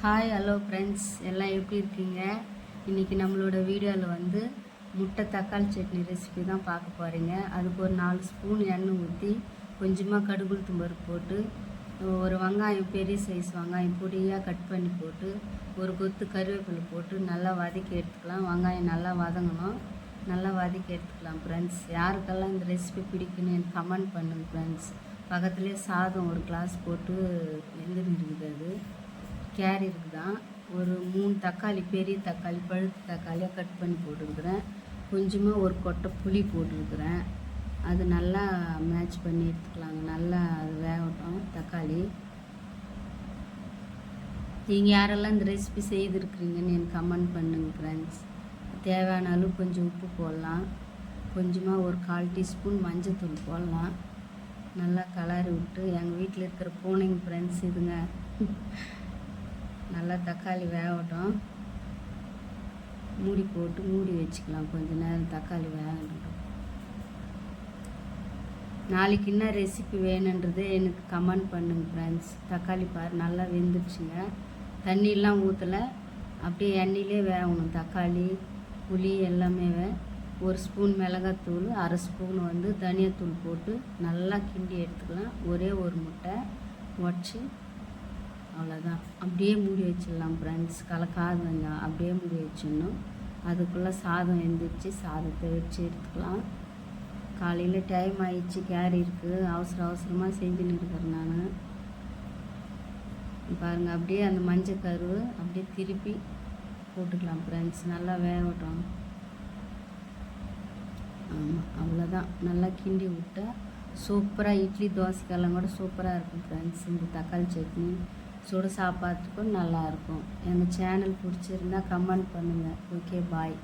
Hi hello friends, எல்லாம் எப்படி இருக்கீங்க? இன்றைக்கி நம்மளோட வீடியோவில் வந்து முட்டை தக்காளி சட்னி ரெசிபி தான் பார்க்க போகிறீங்க. அதுக்கு ஒரு 4 ஸ்பூன் எண்ணெய் ஊற்றி கொஞ்சமாக கடுகு உளுத்தம் பருப்பு போட்டு ஒரு வெங்காயம், பெரிய சைஸ் வெங்காயம் பொடியாக கட் பண்ணி போட்டு ஒரு கொத்து கருவேப்பிலை போட்டு நல்லா வதக்கி எடுத்துக்கலாம். வெங்காயம் நல்லா வதங்கணும், நல்லா வதக்கி எடுத்துக்கலாம் ஃப்ரெண்ட்ஸ். யாருக்கெல்லாம் இந்த ரெசிபி பிடிக்குன்னு எனக்கு கமெண்ட் பண்ணுங்கள் ஃப்ரெண்ட்ஸ். பக்கத்துலேயே சாதம் ஒரு கிளாஸ் போட்டு வெந்துன்னு இருக்குது. அது கேரி இருக்குதான். ஒரு 3 தக்காளி, பெரிய தக்காளி, பழுத்த தக்காளியாக கட் பண்ணி போட்டுருக்குறேன். கொஞ்சமாக ஒரு கொட்டை புளி போட்டுருக்குறேன். அது நல்லா மேட்ச் பண்ணி எடுத்துக்கலாங்க. நல்லா அது வேகட்டும் தக்காளி. நீங்கள் யாரெல்லாம் இந்த ரெசிபி செய்திருக்கிறீங்கன்னு எனக்கு கமெண்ட் பண்ணுங்க ஃப்ரெண்ட்ஸ். தேவையான அளவு கொஞ்சம் உப்பு போடலாம். கொஞ்சமாக ஒரு 1/4 டீஸ்பூன் மஞ்சத்தூள் போடலாம். நல்லா கலரி விட்டு, எங்கள் வீட்டில் இருக்கிற பூனைங்க ஃப்ரெண்ட்ஸ் இதுங்க. நல்லா தக்காளி வேகட்டும். மூடி போட்டு மூடி வச்சுக்கலாம் கொஞ்சம் நேரம், தக்காளி வேகட்டும். நாளைக்கு என்ன ரெசிபி வேணுன்றது எனக்கு கமெண்ட் பண்ணுங்க ஃப்ரெண்ட்ஸ். தக்காளி நல்லா வெந்துடுச்சுங்க. தண்ணியெலாம் ஊற்றலை, அப்படியே எண்ணெயிலே வேகணும். தக்காளி, புளி எல்லாமே. ஒரு ஸ்பூன் மிளகாத்தூள், 1/2 ஸ்பூன் வந்து தனியாத்தூள் போட்டு நல்லா கிண்டி எடுத்துக்கலாம். ஒரே ஒரு முட்டை உடச்சி, அவ்வளோதான். அப்படியே மூடி வச்சிடலாம் ஃப்ரெண்ட்ஸ். கலக்காதுங்க, அப்படியே மூடி வச்சிடணும். அதுக்குள்ளே சாதம் வெந்துடுச்சு, சாதத்தை வச்சு எடுத்துக்கலாம். காலையில் டைம் ஆயிடுச்சு, கேரி இருக்குது, அவசரமாக செஞ்சுன்னு இருக்கிறேன் நான். பாருங்கள், அப்படியே அந்த மஞ்சள் கருவு அப்படியே திருப்பி போட்டுக்கலாம் ஃப்ரெண்ட்ஸ். நல்லா வேகட்டும். ஆமாம், அவ்வளோதான். நல்லா கிண்டி விட்டால் சூப்பராக இட்லி தோசைக்கெல்லாம் கூட சூப்பராக இருக்கும் ஃப்ரெண்ட்ஸ். இந்த தக்காளி சட்னி சுட சாப்பாட்டுக்கும் நல்லாயிருக்கும். எங்கள் சேனல் பிடிச்சிருந்தா கமெண்ட் பண்ணுங்கள். ஓகே, பாய்.